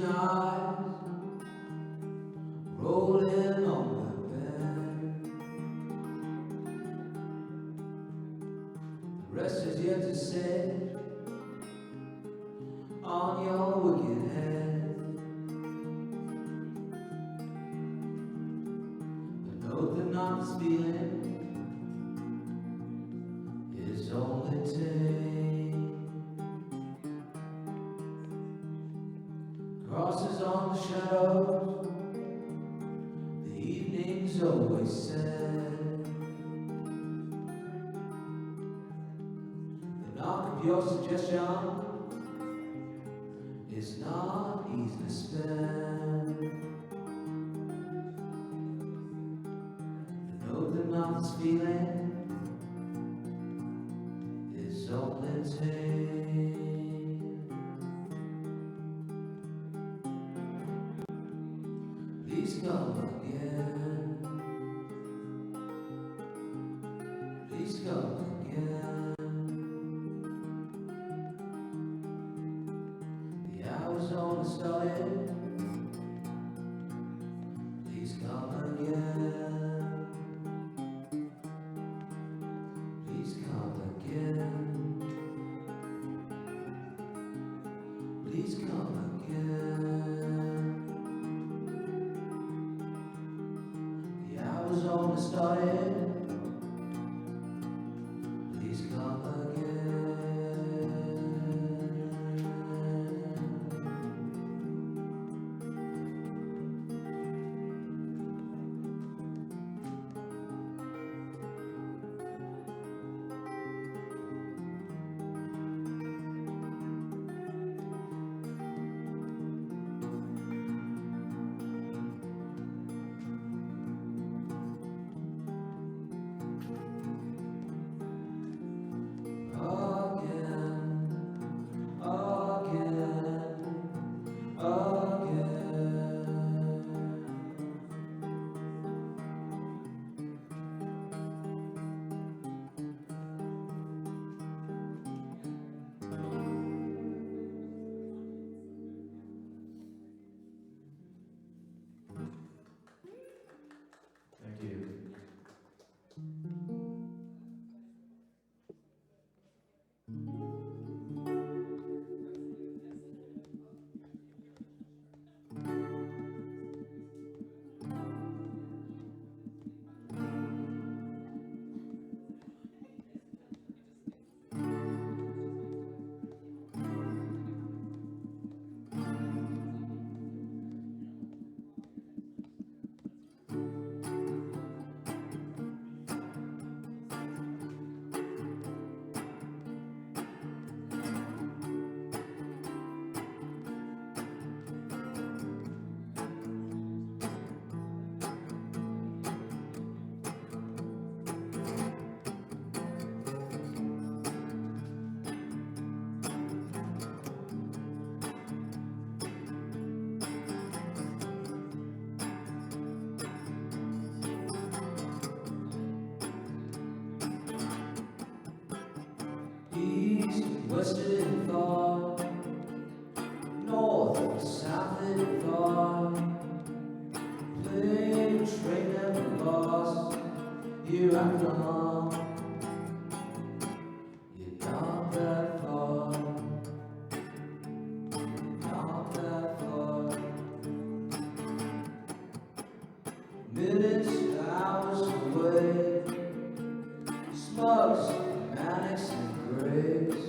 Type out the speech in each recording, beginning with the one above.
eyes rolling on the bed. The rest is yet to say on your wicked head. But know that not this feeling is only tame. Crosses on the shadows, the evening's always sad. The knock of your suggestion is not easily spent. The note that knocks feeling is only tame. Please come again. Please come again. The hours only started. Please come again. Please come again. Please come again. The hours only started. Please come again. Thank you. East, west and far, north and south and far, plane, train and bus, here I come. You're not that far, you're not that far. Minutes, hours away, smugs, manics and grapes,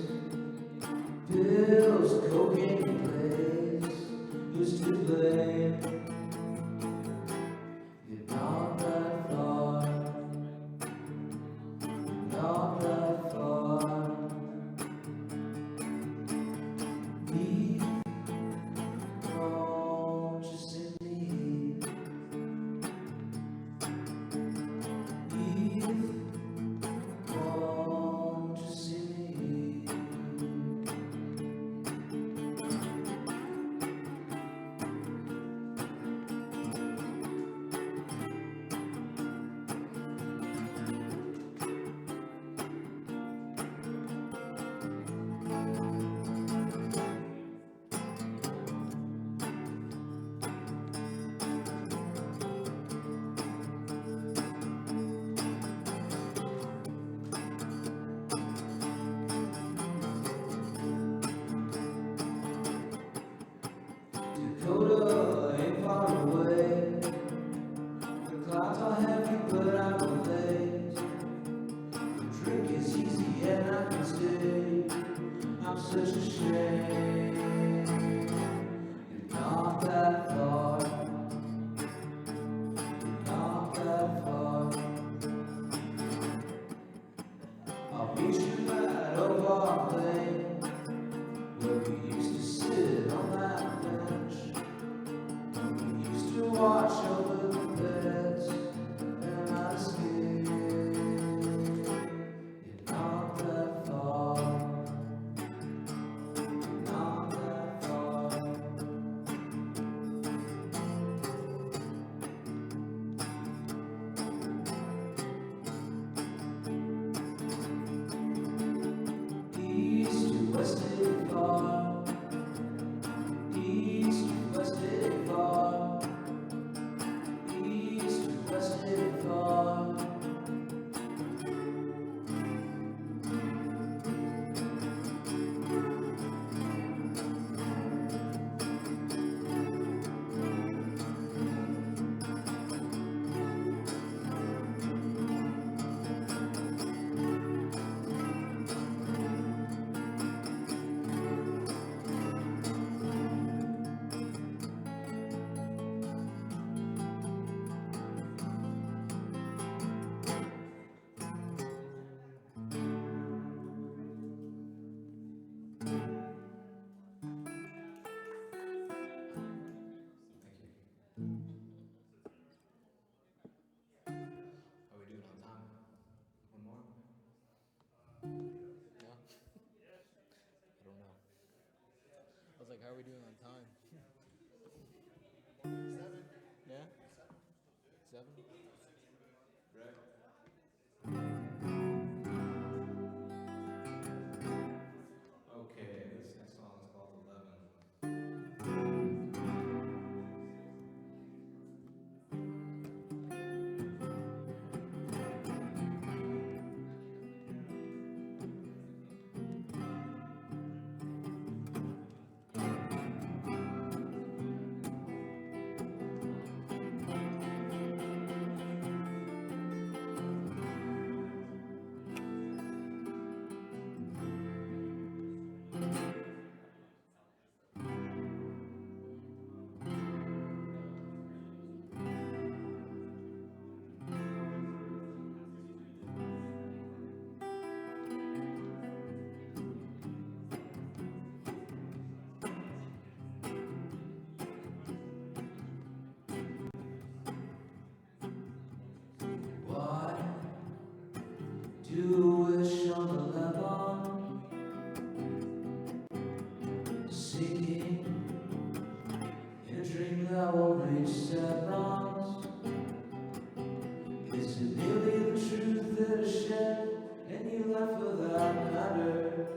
pills, cocaine plays, who's to blame? You're not that far, not that far. Me, oh, just in me. Dakota ain't far away. The clouds are heavy, but I'm late. The drink is easy and I can stay. I'm such a shame. You're not that far. You're not that far. I'll meet you at Oval Lane, where we used to sit on that bench. We used to watch over the beds, and I'd escape. You're not that far. You're not that far. East to west it far. East to west it far. East to west it far. How are we doing on time? One more? No? I don't know. I was like, how are we doing on time? 7. Yeah? 7? Right. Okay, this next song is called 11. Why do you wish on the Lebanon, sinking in a dream that won't reach Sevron's? Is it merely the truth that is shed and you left without matter?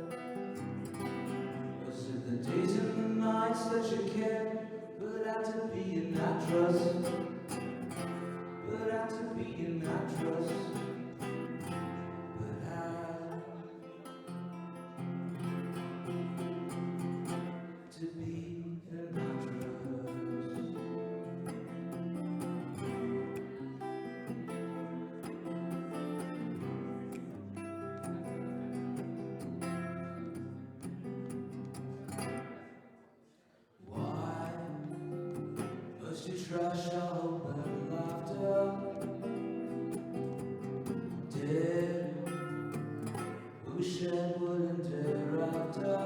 Was it the days and the nights that you kept, but had to be an actress? But had to be an actress. But had to be an actress. Why must you trash all open laughter? Dead, who shed wood and dare after?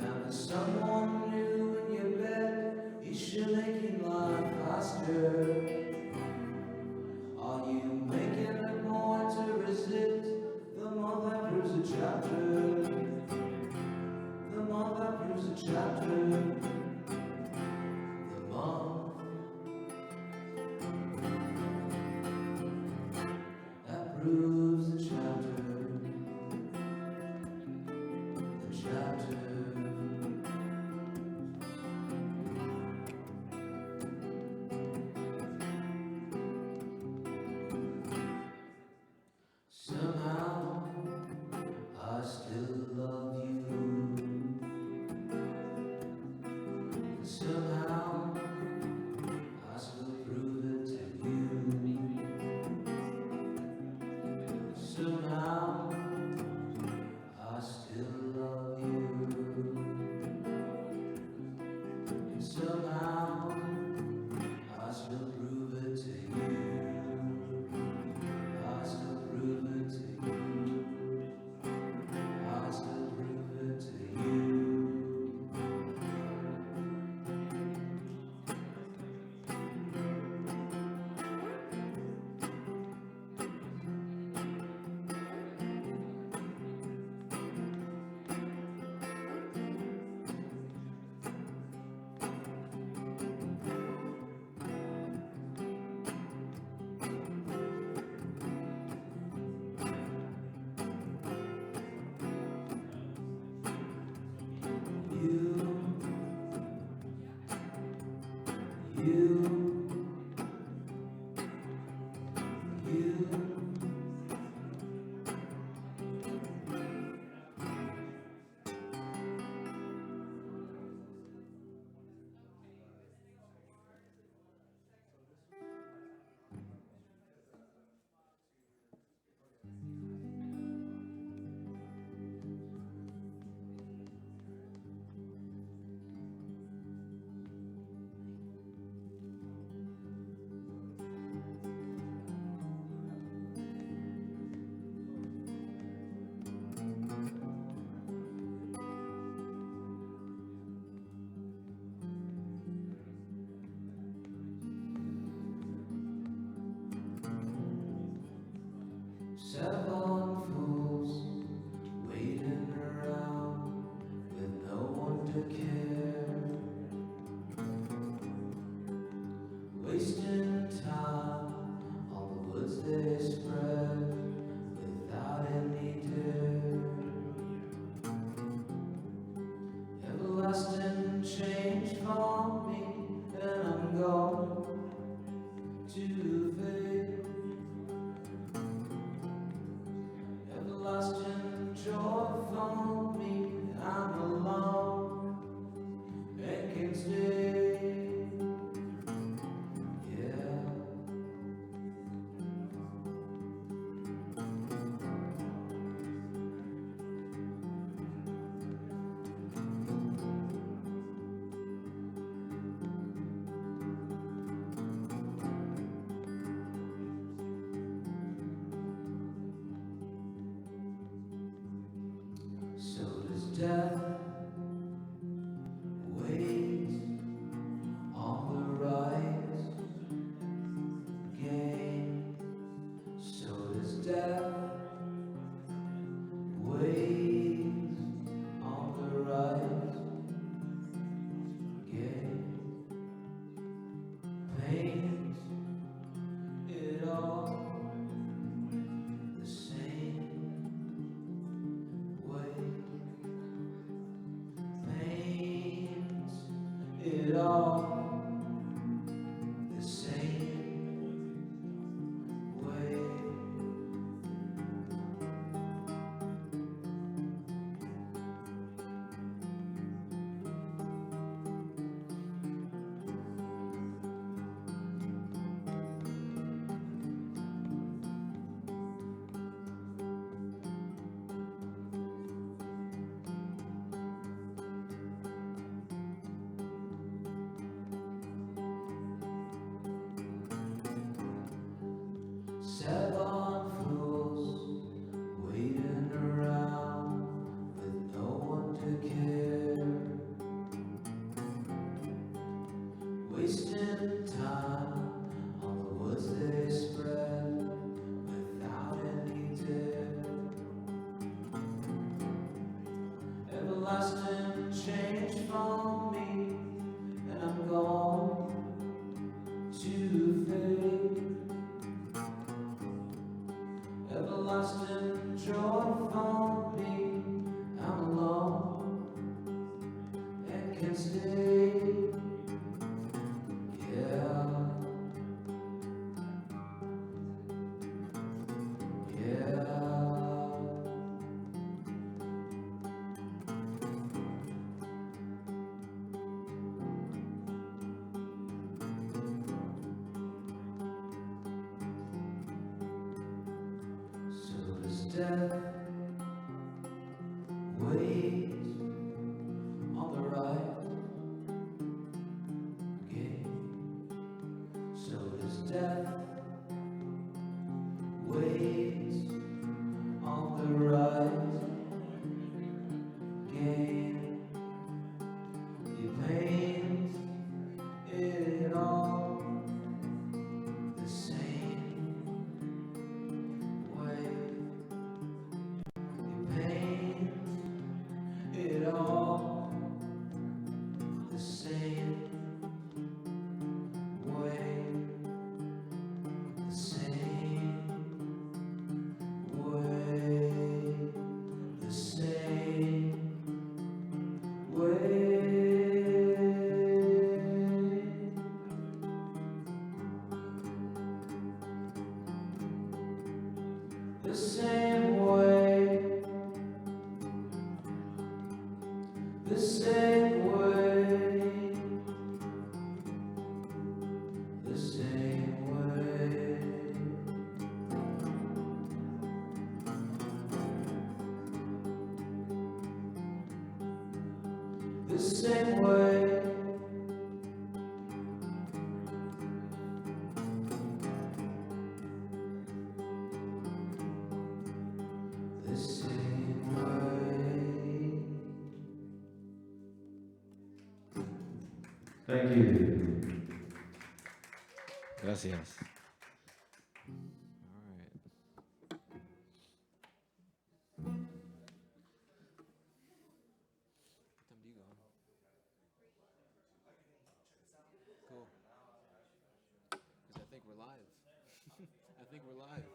Now there's someone new in your bed, is she making life faster? Are you making it more to resist the month that proves a chapter? The month that proves a chapter. The month Somehow I still prove it to you. Somehow I still love you. And somehow I still prove it to you. I still prove it to you. I still prove it to you. Seven fools waiting around with no one to care, wasting time on the woods they spread without any dare. Everlasting change for me, and I'm going to fade. Everlasting joy for me, I'm alone and can stay. Yeah. So does death wait on the rise again? So does death wait on the rise again? Paint it all the same way. Paint it all the same way. Seven fools waiting around with no one to care, wasting time on the woods they spread without any dare. Everlasting change for me, and I'm going to fade. Everlasting joy for me, I'm alone and can stay. Yeah. Yeah. death waits on the right gate. So does death waits on the right gate. You paint it all the same way. You paint it all the same way. The same way. The same way. The same way, the same way, the same way, the same way. The same way. Thank you. Gracias. Cool. Because I think we're live. I think we're live.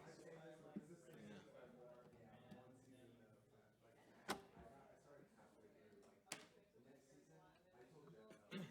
Yeah.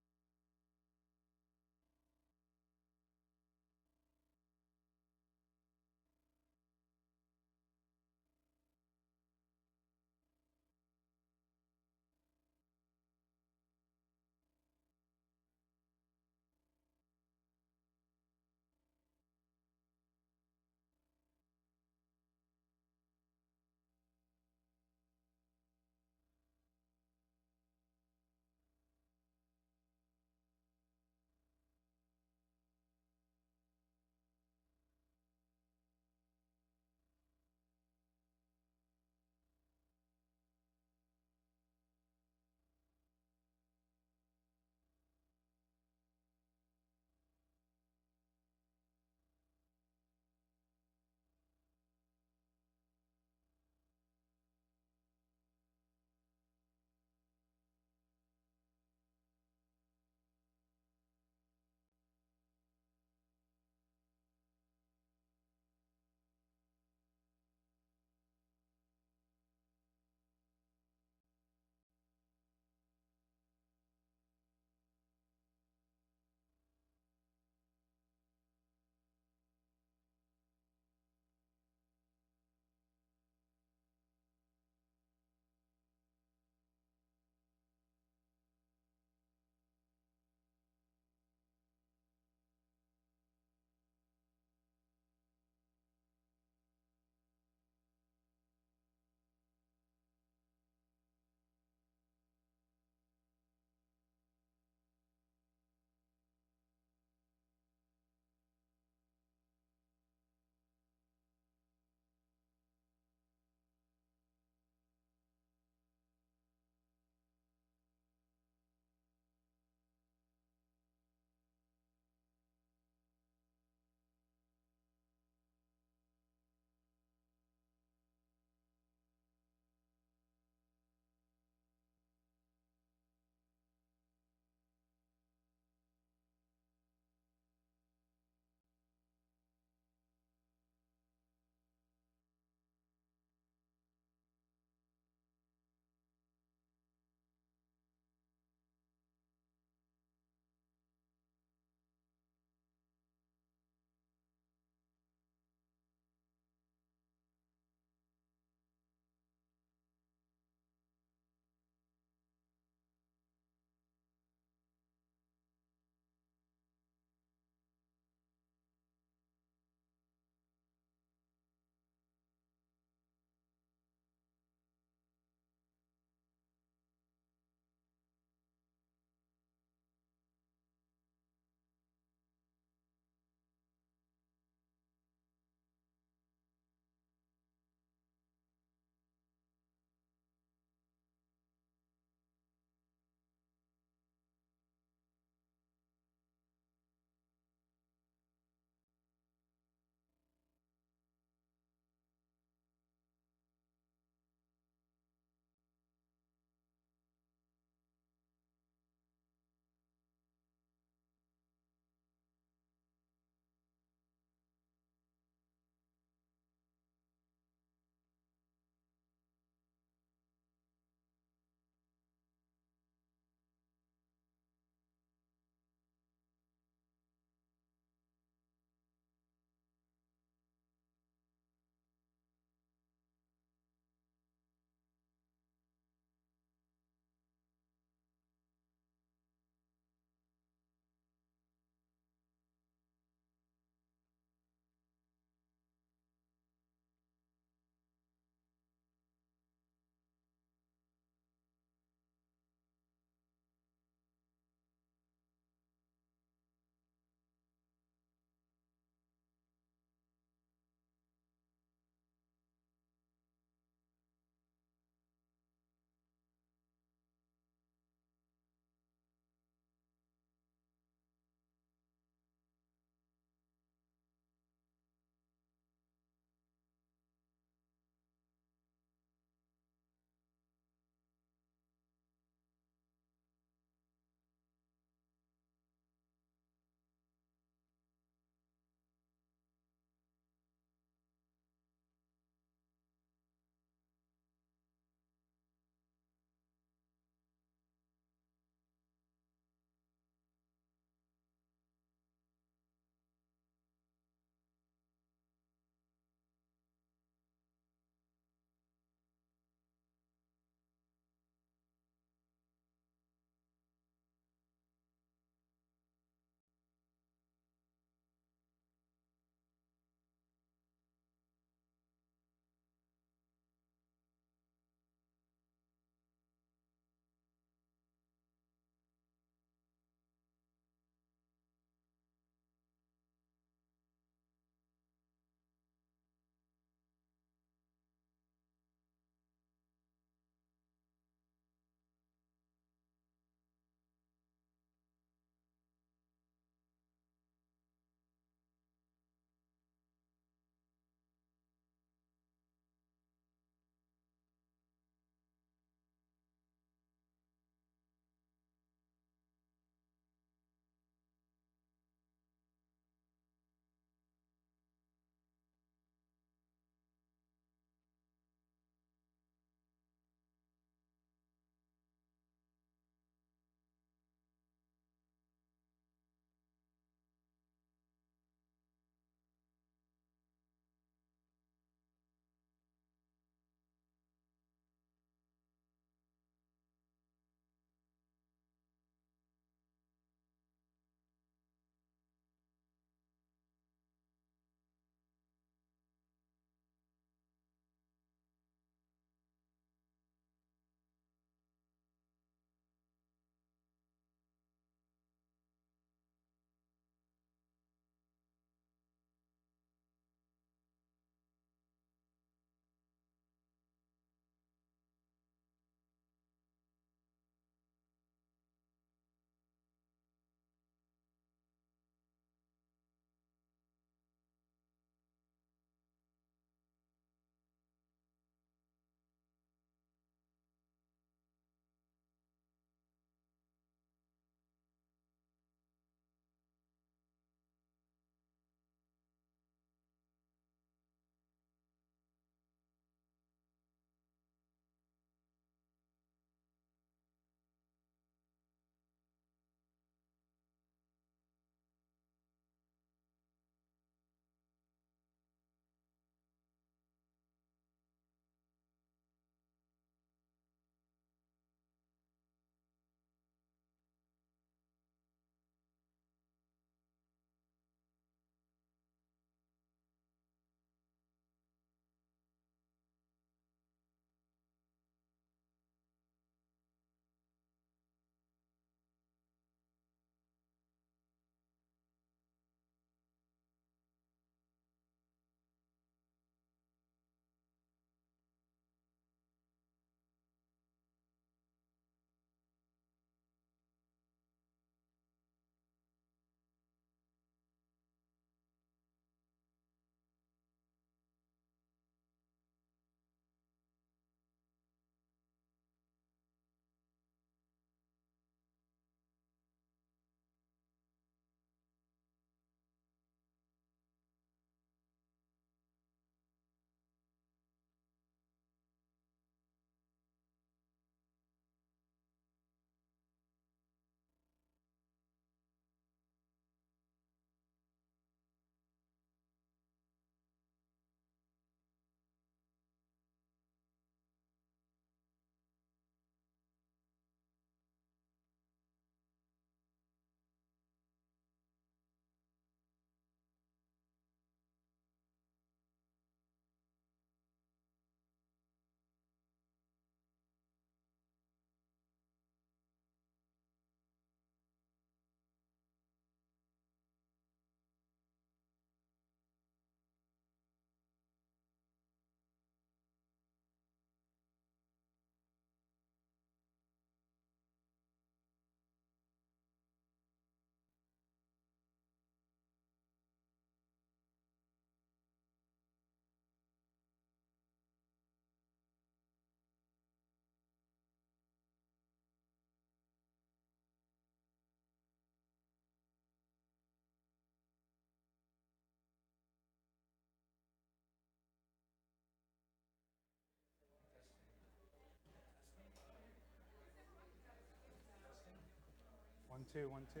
1, 2, 1, 2.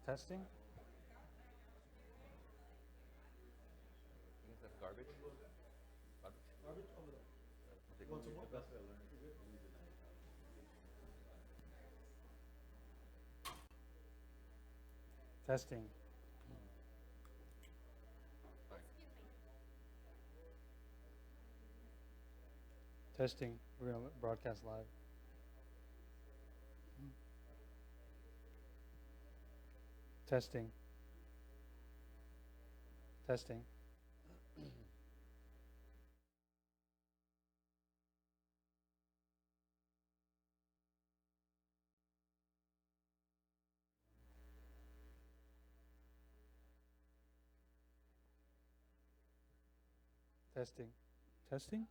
Testing. I guess that's garbage. Garbage over there. The best way to learn is using that. Testing. Testing. We're going to broadcast live. Testing. Testing. Testing. Testing?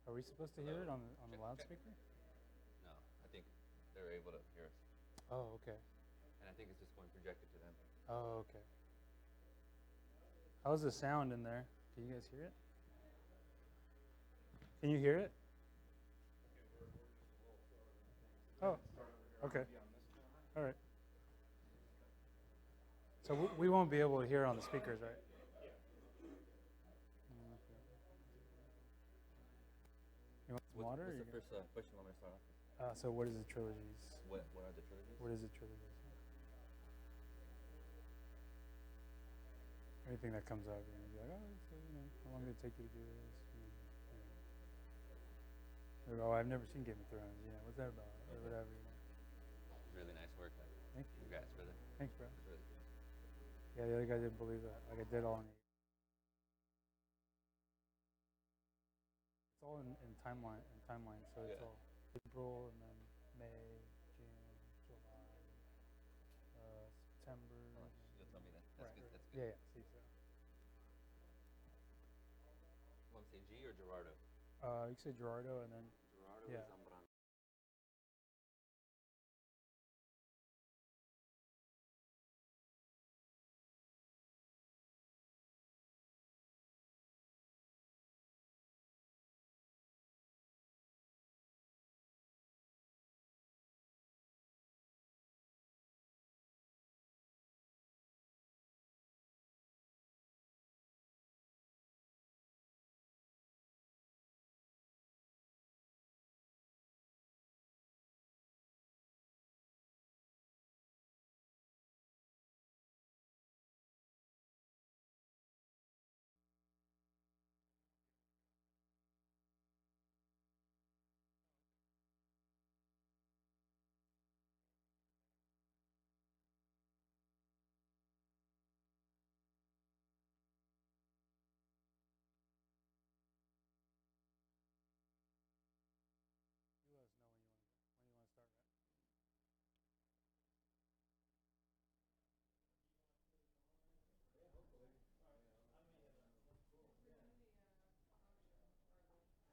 Are we supposed to hear it on the loudspeaker? No, I think they're able to hear us. Oh, okay. And I think it's just going projected to them. Oh, okay. How's the sound in there? Can you guys hear it? Can you hear it? Oh, okay. All right. So we won't be able to hear on the speakers, right? You want some water? What's the first question you want me to start off with? So what is the trilogies? What are the trilogies? What is the trilogies? Anything that comes up, you're gonna be like, oh, so, how long did it take you to do this? Oh, I've never seen Game of Thrones. What's that about? Or whatever. Really nice work. Thank you. Congrats, brother. Thanks, bro. It's really good. Yeah, the other guy didn't believe that. Like I did all in. It's all in timeline. So it's all April and then May, June, July, September. Oh, you'll tell me that. That's good. That's Yeah. good. See, so. You want me to say G or Gerardo? You can say Gerardo and then. Gerardo Yeah. Zambrano.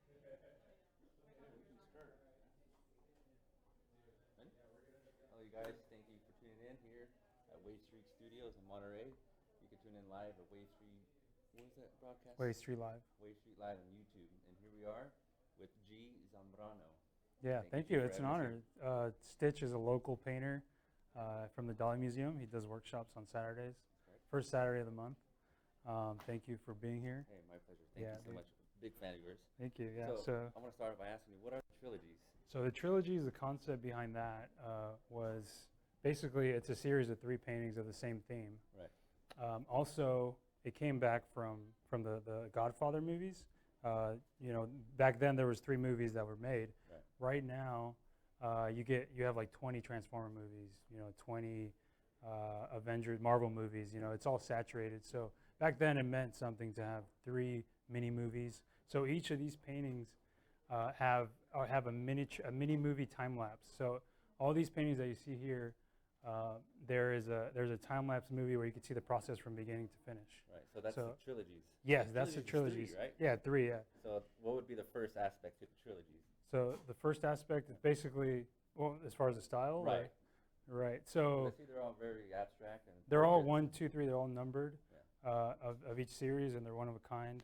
You let us know when you want to start, right? Ready? Hello, you guys. Thank you for tuning in here at Wave Street Studios in Monterey. You can tune in live at Wave Street. What was that broadcast? Wave Street Live. Wave Street Live on YouTube. And here we are with G. Zambrano. Yeah, thank you. It's an honor. Stitch is a local painter from the Dolly Museum. He does workshops on Saturdays, first Saturday of the month. Thank you for being here. Hey, my pleasure. Thank you so much. Big fan of yours. Thank you. Yeah. So I want to start by asking you, what are trilogies? So the trilogies, the concept behind that was basically it's a series of 3 paintings of the same theme. Right. Also, it came back from the Godfather movies. Back then there was 3 movies that were made. Right now, you have like 20 Transformer movies, 20 Avengers, Marvel movies. It's all saturated. So back then it meant something to have 3 mini movies. So each of these paintings have a mini movie time lapse. So all these paintings that you see here, there's a time lapse movie where you can see the process from beginning to finish. Right. So that's the trilogies. Yes, that's the trilogies. 3, right? Yeah, 3. Yeah. So what would be the first aspect to the trilogies? So the first aspect is basically, well, as far as the style, right? Right. So I see they're all very abstract and. They're all 1, 2, 3. They're all numbered Yeah. of each series, and they're one of a kind.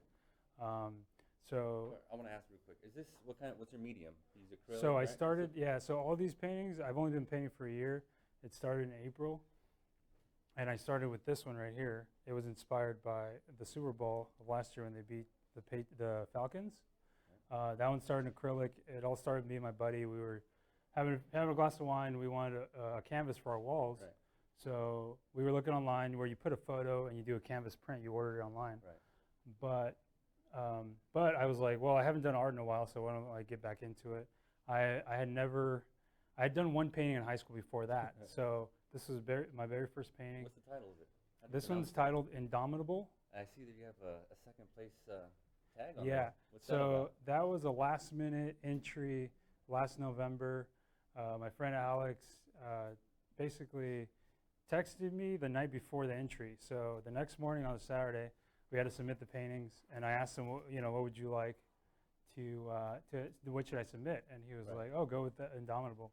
So I want to ask real quick. Is this what's your medium? You use acrylic, so I right? started, yeah, so all these paintings, I've only been painting for a year. It started in April. And I started with this one right here. It was inspired by the Super Bowl of last year when they beat the Falcons. That one started in acrylic. It all started with me and my buddy. We were having a glass of wine. We wanted a canvas for our walls. Right. So we were looking online where you put a photo and you do a canvas print. You order it online. Right. But I was like, well, I haven't done art in a while, so why don't I get back into it? I had done one painting in high school before that. So this was my very first painting. What's the title of it? How do you This pronounce one's it? titled Indomitable. I see that you have a second place tag on Yeah. there. What's that So about? that was a last minute entry last November. My friend Alex basically texted me the night before the entry. So the next morning on a Saturday, we had to submit the paintings, and I asked him, what would you like what should I submit? And he was Right. like, oh, go with the Indomitable.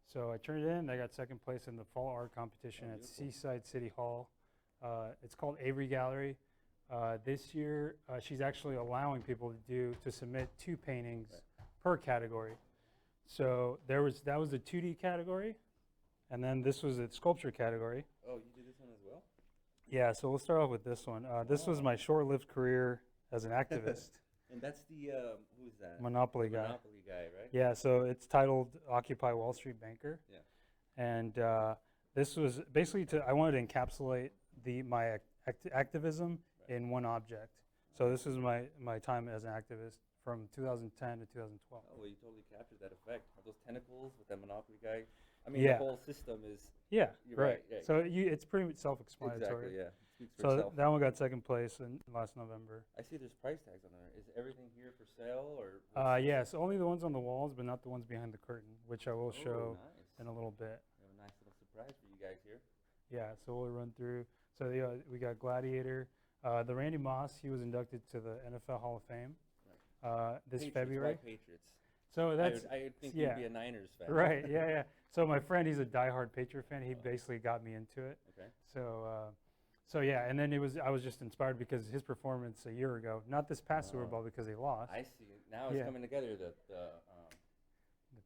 So I turned it in. I got second place in the fall art competition at beautiful. Seaside City Hall. It's called Avery Gallery. This year, she's actually allowing people to submit 2 paintings per category. So that was the 2D category, and then this was the sculpture category. Oh, you did this one as well? Yeah, so we'll start off with this one. This was my short-lived career as an activist. And that's the who's that? Monopoly guy. Monopoly guy, right? Yeah, so it's titled Occupy Wall Street Banker. Yeah. And this was basically I wanted to encapsulate my activism in one object. So this is my time as an activist from 2010 to 2012. Oh, well, you totally captured that effect. Are those tentacles with that Monopoly guy? I mean, Yeah. the whole system is. Yeah, You're right. right. So it's pretty self-explanatory. Exactly, yeah. It speaks for So itself. that one got second place in last November. I see there's price tags on there. Is everything here for sale or? Yes, only the ones on the walls, but not the ones behind the curtain, which I will show Nice. in a little bit. We have a nice little surprise for you guys here. Yeah, so we'll run through. So we got Gladiator. The Randy Moss, he was inducted to the NFL Hall of Fame this Patriots, February. Why Patriots? So that's I would think yeah. you'd be a Niners fan. right. Yeah, yeah. So my friend, he's a diehard Patriot fan. He basically got me into it. Okay. So yeah, and then I was just inspired because his performance a year ago, not this past Super Bowl because they lost. I see. Now it's Yeah. coming together. The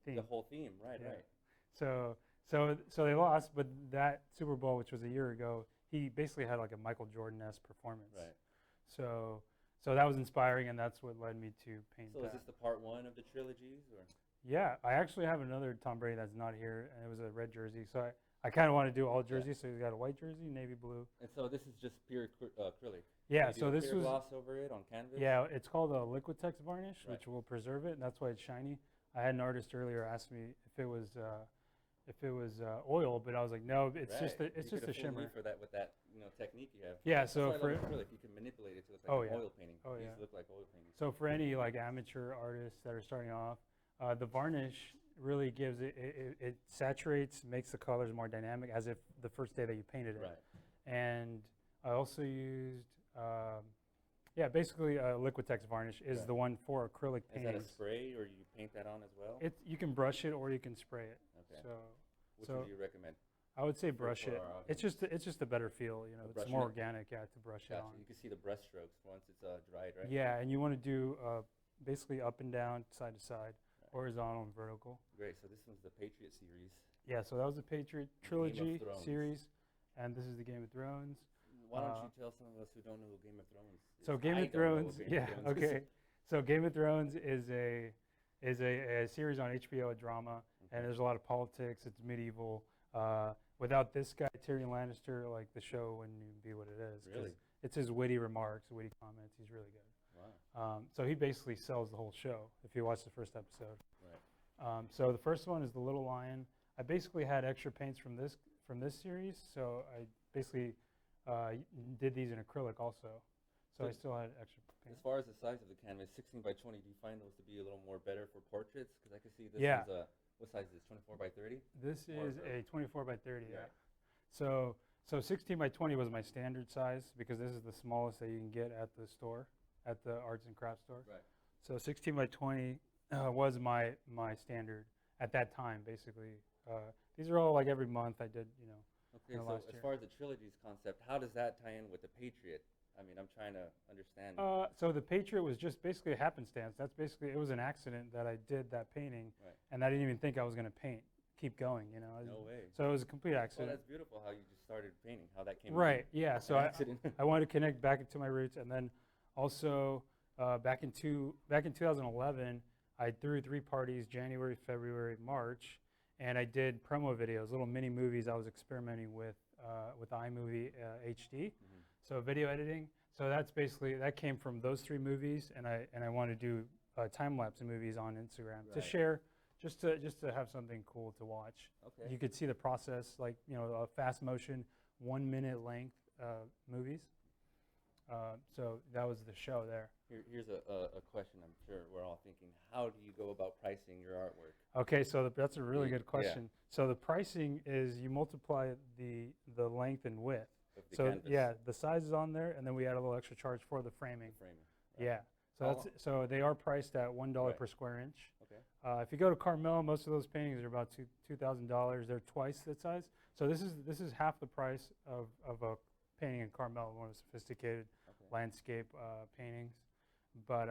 theme. The whole theme. Right. Yeah. Right. So they lost, but that Super Bowl, which was a year ago, he basically had like a Michael Jordan-esque performance. Right. So that was inspiring, and that's what led me to paint So that. is this the part 1 of the trilogies, or? Yeah, I actually have another Tom Brady that's not here, and it was a red jersey. So I kind of want to do all jerseys. So he's got a white jersey, navy blue. And so this is just pure acrylic. Yeah. You do So a this clear was gloss over it on canvas. yeah. It's called a Liquitex varnish, Right. which will preserve it, and that's why it's shiny. I had an artist earlier ask me if it was oil, but I was like, no, it's Right. just You a get full shimmer. leaf for that with that technique you have. Yeah, That's so why I for love acrylic, you can manipulate it to look like Oh, an yeah. oil painting. Oh, These yeah. look like oil paintings. So for any like amateur artists that are starting off, the varnish really gives it saturates, makes the colors more dynamic, as if the first day that you painted it. Right. And I also used, basically Liquitex varnish is Right. the one for acrylic Is that a paintings. spray, or you paint that on as well? You can brush it or you can spray it. Okay. So Which so one do you recommend? I would say brush for it. our It's just a better feel. It's brushing more it? organic, to brush it Gotcha. on. You can see the brush strokes once it's dried, right? Yeah, and you want to do basically up and down, side to side, horizontal and vertical. Great. So this one's the Patriot series. Yeah, so that was the Patriot Game of trilogy Thrones. series, and this is the Game of Thrones. Why don't you tell some of us who don't know who Game of Thrones is? So Game I of don't know Thrones, what Game of Thrones is. okay. So Game of Thrones is a series on HBO, a drama, and there's a lot of politics. It's medieval. Without this guy, Tyrion Lannister, like the show wouldn't even be what it is. 'Cause Really? It's his witty remarks, witty comments. He's really good. Wow. So he basically sells the whole show if you watch the first episode. Right. So the first one is the Little Lion. I basically had extra paints from this series, so I basically did these in acrylic also. So I still had extra paint. As far as the size of the canvas, 16 by 20, do you find those to be a little more better for portraits? Because I can see this Yeah. is what size is this? 24 by 30? This is a 24 by 30. Yeah. Right. So 16 by 20 was my standard size because this is the smallest that you can get at the store, at the arts and crafts store. Right. So 16 by 20 was my standard at that time, basically. These are all like every month I did, Okay, so last as year. far as the trilogies concept, how does that tie in with the Patriot I mean, I'm trying to understand. So the Patriot was just basically a happenstance. That's basically, it was an accident that I did that painting, Right. and I didn't even think I was going to keep going, you know. No way. So it was a complete Well, accident. that's beautiful how you just started painting, how that came Right, yeah. an So accident. I wanted to connect back into my roots, and then also back in 2011, I threw 3 parties, January, February, March, and I did promo videos, little mini movies I was experimenting with iMovie HD, so video editing. So that's basically, that came from those 3 movies, and I want to do time-lapse movies on Instagram to Right. share, just to have something cool to watch. Okay. You could see the process, like, you know, a fast motion, 1 minute length movies. So that was the show there. Here's a question I'm sure we're all thinking. How do you go about pricing your artwork? Okay, so that's a really good Yeah. question. So the pricing is you multiply the length and width. Of the So canvas? yeah, the size is on there, and then we add a little extra charge for the framing. The framing. Right. Yeah. So How that's so they are priced at $1 Right. per square inch. Okay. If you go to Carmel, most of those paintings are about $2,000. They're twice that size. So this is half the price of a painting in Carmel, one of the sophisticated Okay. landscape paintings. But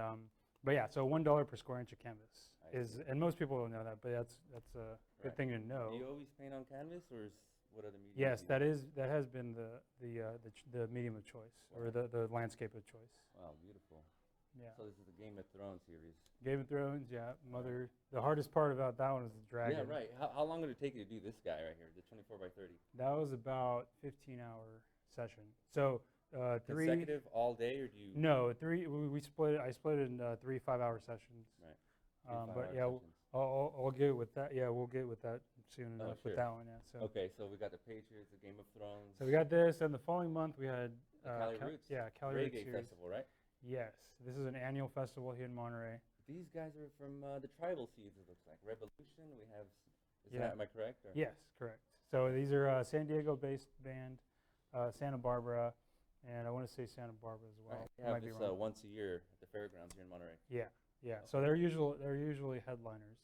yeah, so $1 per square inch of canvas I is, see. and most people don't know that, but that's a good Right. thing to know. Do you always paint on canvas, or is what other mediums? Yes, do you that has been the medium of choice, or the landscape of choice. Wow, beautiful. Yeah. So this is the Game of Thrones series. Game of Thrones, yeah. The hardest part about that one is the dragon. Yeah, right. How long would it take you to do this guy right here, the 24 by 30? That was about 15-hour session. So 3. Consecutive all day, or do you? No, 3. We split it. I split it in 3 5-hour sessions. Right. But 5-hour yeah, sessions. I'll get with that. Yeah, we'll get with that soon enough sure. with that one. Yeah. So Okay, so we got the Patriots, the Game of Thrones. so we got this, and the following month we had the Cali Roots. yeah, Cali Roots Reggae series. Festival, right? Yes, this is an annual festival here in Monterey. These guys are from the tribal seeds, it looks like. Revolution, we have, Yeah. am I correct? Or? Yes, correct. So these are a San Diego-based band, Santa Barbara, and I want to say Santa Barbara as well. Right. We I have might be this wrong. once a year at the fairgrounds here in Monterey. Yeah. So they're usually headliners.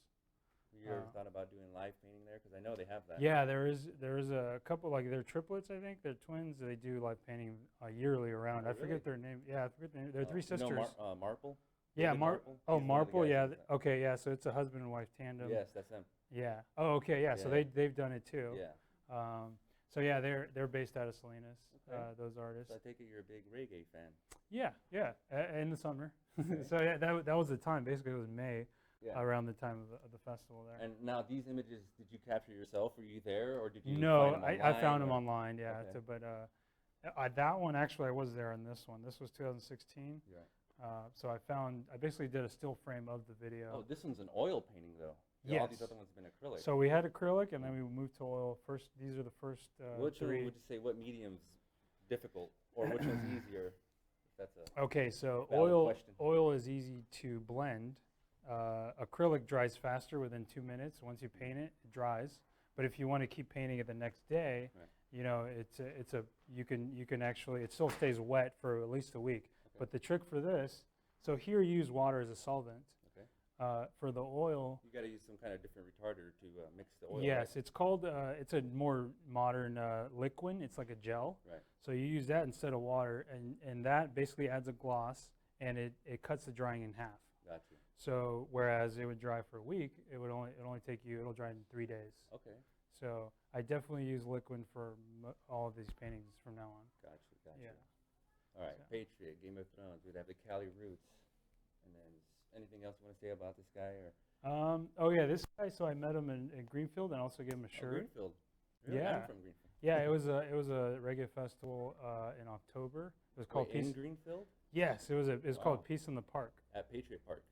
Have you ever thought about doing live painting there? Because I know they have that. Yeah, there is a couple, like they're triplets, I think. They're twins. They do live painting yearly around. Oh, I forget their name. Yeah, I forget their name. They're 3 sisters. You know Marple? Yeah, David Marple. Oh, He's one of the Marple. guys Yeah. who does that. Okay. Yeah. So it's a husband and wife tandem. Yes, that's them. Yeah. Oh, okay. Yeah. So Yeah. they've done it too. Yeah. So yeah, they're based out of Salinas. Okay. Those artists. So I take it you're a big reggae fan. Yeah. In the summer. Okay. So yeah, that was the time. Basically, it was May, Yeah. around the time of the festival there. And now these images, did you capture yourself? Were you there, or did you? No, find them I found them or- online. Yeah. Okay. But that one actually I was there on this one. This was 2016. You're right. So I basically did a still frame of the video. Oh, this one's an oil painting though. Yeah, all these Yes. other ones have been acrylic. So we had acrylic, and then we moved to oil. First, these are the first which one 3. would you say? What medium's difficult, or which one's easier? If that's a Okay, so valid question. oil is easy to blend. Acrylic dries faster within 2 minutes. Once you paint it, it dries. But if you want to keep painting it the next day, Right. you know, you can actually, it still stays wet for at least a week. Okay. But the trick for this, so here you use water as a solvent. Okay. For the oil, You got to use some kind of different retarder to mix the oil. yes, Right? it's called, it's a more modern liquid. It's like a gel. Right. So you use that instead of water, and that basically adds a gloss, and it cuts the drying in half. Got you. So whereas it would dry for a week, it'll dry in 3 days. Okay. So I definitely use liquid for all of these paintings from now on. Got you. Got Yeah. you. All right. So- Patriot, Game of Thrones. We'd have the Cali Roots. And then anything else you want to say about this guy? Or Oh yeah, this guy. So I met him in Greenfield, and also gave him a Oh, shirt. Greenfield. Really? Yeah. I'm from Greenfield. Yeah, it was a reggae festival in October. It was called Wait, in Peace. Greenfield? Yes, it was Wow. called Peace in the Park. At Patriot Park.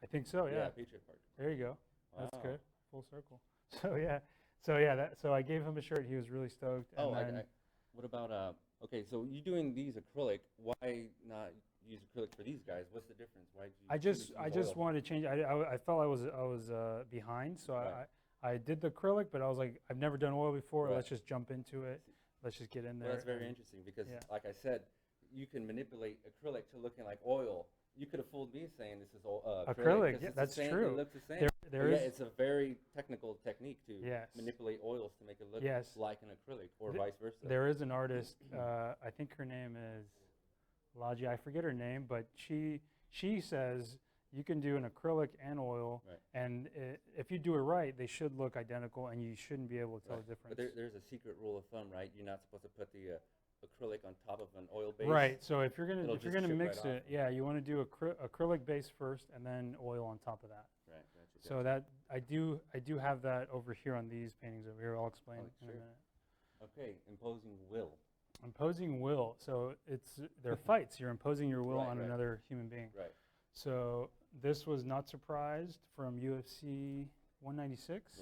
I think so. Yeah. Patriot Park. There you go. That's Wow. good. Full circle. So I gave him a shirt. He was really stoked. Oh, and then, what about okay? So you doing these acrylic? Why not use acrylic for these guys? What's the difference? Why did you? I choose just oil? wanted to change. I felt I was behind, so Right. I did the acrylic, but I was like, I've never done oil before. Right. Let's just jump into it. Let's just get in there. Well, that's very and- interesting because, yeah. like I said, you can manipulate acrylic to looking like oil. You could have fooled me saying this is acrylic. Acrylic, 'cause yeah, it's the that's same, true. It looks the same. There But yeah, is- it's a very technical technique to Yes. manipulate oils to make it look Yes. like an acrylic, or Th- vice versa. There is an artist. I think her name is Laji, I forget her name, but she says you can do an acrylic and oil, Right. and if you do it right, they should look identical, and you shouldn't be able to tell Right. the difference. But there's a secret rule of thumb, right? You're not supposed to put the acrylic on top of an oil base. Right. So if you're gonna It'll if you're just gonna chip mix right it, off. yeah, you want to do acrylic base first, and then oil on top of that. Right. Gotcha. So that I do have that over here on these paintings over here. I'll explain in sure. a minute. Okay. Imposing will. Imposing will. So they're fights. You're imposing your will Right, on right. another human being. Right. So this was Not Surprised from UFC 196.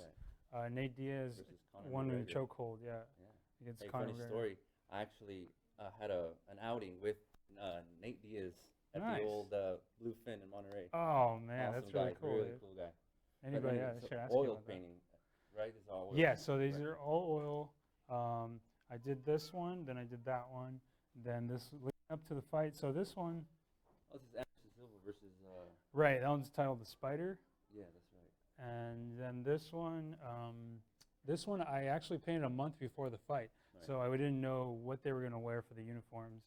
Right. Nate Diaz Versus Conor won in a McGregor. chokehold. Yeah, Yeah. against Hey, Conor funny McGregor. story. I actually had an outing with Nate Diaz at Nice. the old Bluefin in Monterey. Oh man, Awesome that's really guy, cool. Really dude. cool guy. But Anybody? anyway, Yeah, so should ask you oil about that. painting, right? It's all oil. Yeah, so these Right. are all oil. I did this one, then I did that one, then this leading up to the fight. So this one, Oh, this is Anderson Silva versus. right, that one's titled The Spider. Yeah, that's right. And then this one I actually painted a month before the fight. Right. So I didn't know what they were going to wear for the uniforms.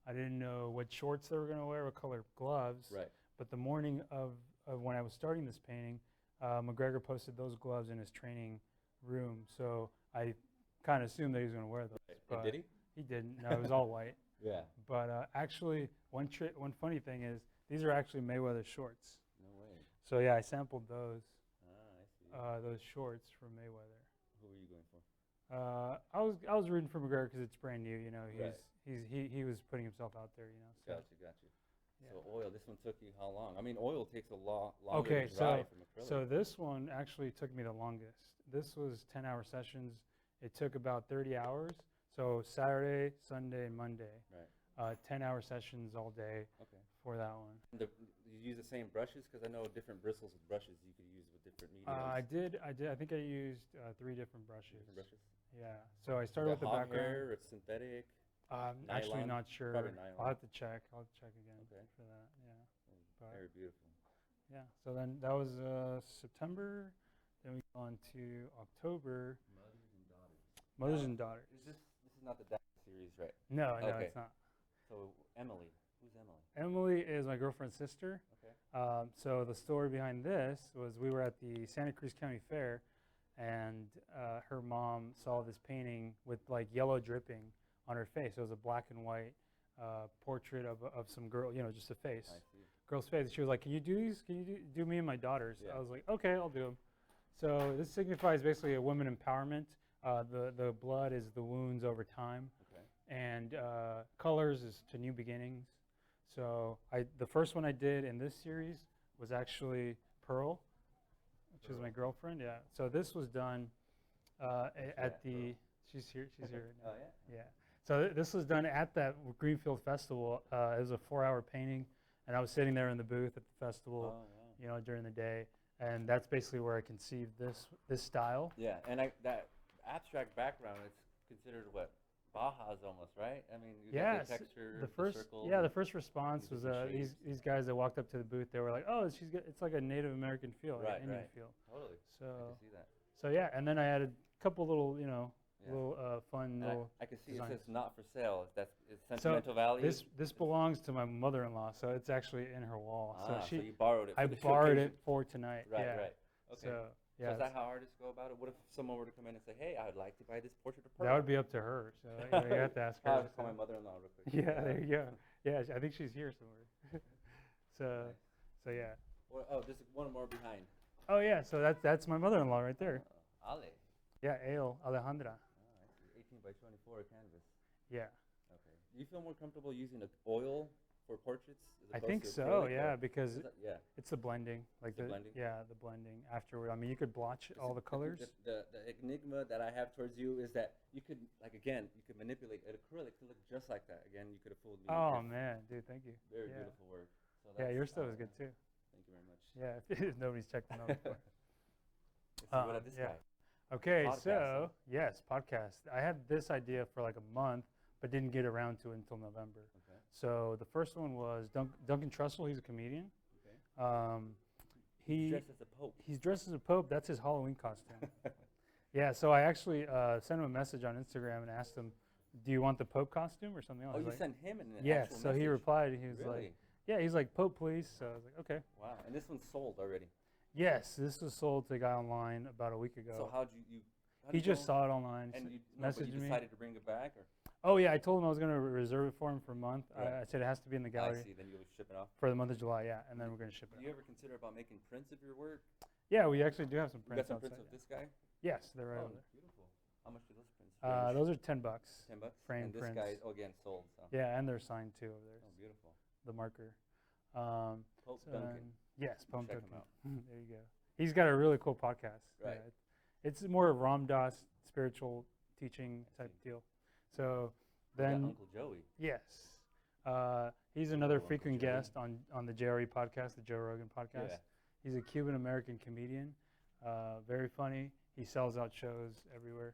I didn't know what shorts they were going to wear, what color gloves. Right. But the morning of when I was starting this painting, McGregor posted those gloves in his training room. So I kind of assumed that he was going to wear those. Right. But And did he? He didn't. No, it was all white. Yeah. But actually, one funny thing is these are actually Mayweather shorts. No way. So yeah, I sampled those Ah, I see. those shorts from Mayweather. Who were you going for? I was rooting for McGregor because it's brand new. You know, Right. he was putting himself out there. You know. So. Gotcha. Yeah. So oil. This one took you how long? I mean, oil takes a lot longer Okay, to dry from acrylic. so this one actually took me the longest. This was 10-hour sessions. It took about 30 hours. So Saturday, Sunday, and Monday. Right. 10-hour sessions all day Okay. for that one. You use the same brushes? Because I know different bristles with brushes you could use with different mediums. I did. I think I used 3 different brushes. Different brushes? Yeah. So I Is started that with the hog background. hair or synthetic? Actually Nylon? not sure. Probably nylon. I'll have to check. I'll have to check again Okay. for that. Yeah. But- Very beautiful. Yeah. So then that was September. Then we go on to October. Mothers and Daughters. This is not the DACA series, right? No, Okay. it's not. So Emily. Who's Emily? Emily is my girlfriend's sister. Okay. So the story behind this was we were at the Santa Cruz County Fair, and her mom saw this painting with like yellow dripping on her face. It was a black and white portrait of some girl, you know, just a face, I see. girl's face. She was like, "Can you do these? Can you do me and my daughters?" Yeah. I was like, "Okay, I'll do them." So this signifies basically a women empowerment. The blood is the wounds over time. Okay. And colors is to new beginnings. So the first one I did in this series was actually Pearl, which is my girlfriend. Yeah. So this was done at the. Pearl? She's here. She's here right now. Oh yeah. Yeah. So this was done at that Greenfield Festival. It was a 4-hour painting, and I was sitting there in the booth at the festival, Oh wow. you know, during the day, and that's basically where I conceived this style. Yeah, and that abstract background, it's considered what? Baja's almost, right? I mean, you got Yes, the texture, the first circles. the first response was different shapes. these guys that walked up to the booth. They were like, "Oh, it's like a Native American feel, like Right, an Indian right. feel." Totally. So I can see that. so yeah, and then I added a couple little Yeah. little fun And little. I can see designs. it says not for sale. It's sentimental value. This belongs to my mother-in-law, so it's actually in her wall. so So you borrowed it. I for the borrowed occasion. it for tonight. Right, yeah. right. Okay. So So yeah, is that how artists go about it? What if someone were to come in and say, "Hey, I would like to buy this portrait of Pearl"? that would be up to her. So you have to ask her. I'll just call so. my mother-in-law real quick. Yeah, there you go. Yeah, I think she's here somewhere. so Nice. so yeah. Well, oh, there's one more behind. Oh yeah, so that's my mother-in-law right there. Ale. Yeah, Alejandra. Oh, I see. 18 by 24 canvas. Yeah. Okay. Do you feel more comfortable using oil for portraits? I opposed think to so, acrylic, yeah, or- because is that- yeah. it's the blending, like The blending? Yeah, the blending afterward. I mean, you could blotch all the colors. The enigma that I have towards you is that you could, like, again, you could manipulate an acrylic to look just like that. Again, you could have fooled me. Oh It's man, dude, thank you. Very yeah. beautiful work. So Yeah, that's, your stuff is good too. Thank you very much. Yeah, if nobody's checked them out before. Let's see what this yeah. guy. Okay, Podcast, so yes, podcast. I had this idea for like a month, but didn't get around to it until November. Okay. So the first one was Duncan Trussell. He's a comedian. Okay. He Dressed as a pope. he's dressed as a pope. That's his Halloween costume. Yeah. So I actually sent him a message on Instagram and asked him do you want the Pope costume or something else? Oh, He's you like, sent him an yes. actual So he message? replied. He was Really? like, yeah. He's like, Pope, please. So I was like, okay. Wow, and this one's sold already. Yes, this was sold to a guy online about a week ago. So how'd you how'd He you just know? saw it online, And you, messaged but you me. decided to bring it back, or? Oh yeah, I told him I was going to reserve it for him for a month. Right. I said it has to be in the I gallery see. Then you'll ship it off. for the month of July, yeah, and then we're going to ship Do it. you out. ever consider about making prints of your work? Yeah, we actually do have some You got prints some outside. prints of this guy? Yes, they're right Oh, over there. beautiful. How much do those prints range? Those are $10. $10. frame and this prints. guy, again, sold. So. Yeah, and they're signed too over there. Oh, beautiful. The marker. Pope So Duncan. then- yes, Pope Check him Duncan. There you go. He's got a really cool podcast. Right. Yeah, it's more of Ram Dass spiritual teaching type deal. So We got then, Uncle Joey. yes, he's another Uncle frequent Joey. guest on the JRE podcast, the Joe Rogan podcast. Yeah. He's a Cuban American comedian, very funny. He sells out shows everywhere.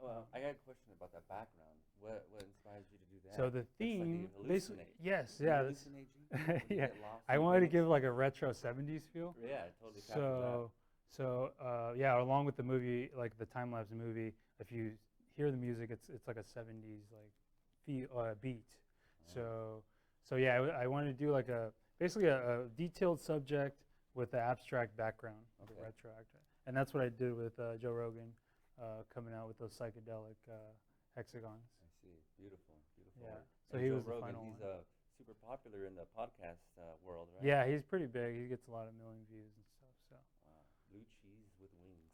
Well, I got a question about that background. What inspires you to do that? So the That's like you theme, basically, hallucinate. yes, You yeah, that's, hallucinate, G? When you yeah. get lost I in wanted to dreams? give like a retro '70s feel. Yeah, I totally captured Yeah, along with the movie, like the time lapse movie, if you hear the music, it's like a '70s like beat. So yeah, I wanted to do like basically a detailed subject with the abstract background of the Okay. retroactive, and that's what I did with Joe Rogan, coming out with those psychedelic hexagons. I see. Beautiful, beautiful. Yeah. work. So And he Joe was the Rogan, final he's one. super popular in the podcast world, right? Yeah, he's pretty big. He gets a lot of million views and stuff. So Wow. Blue cheese with wings.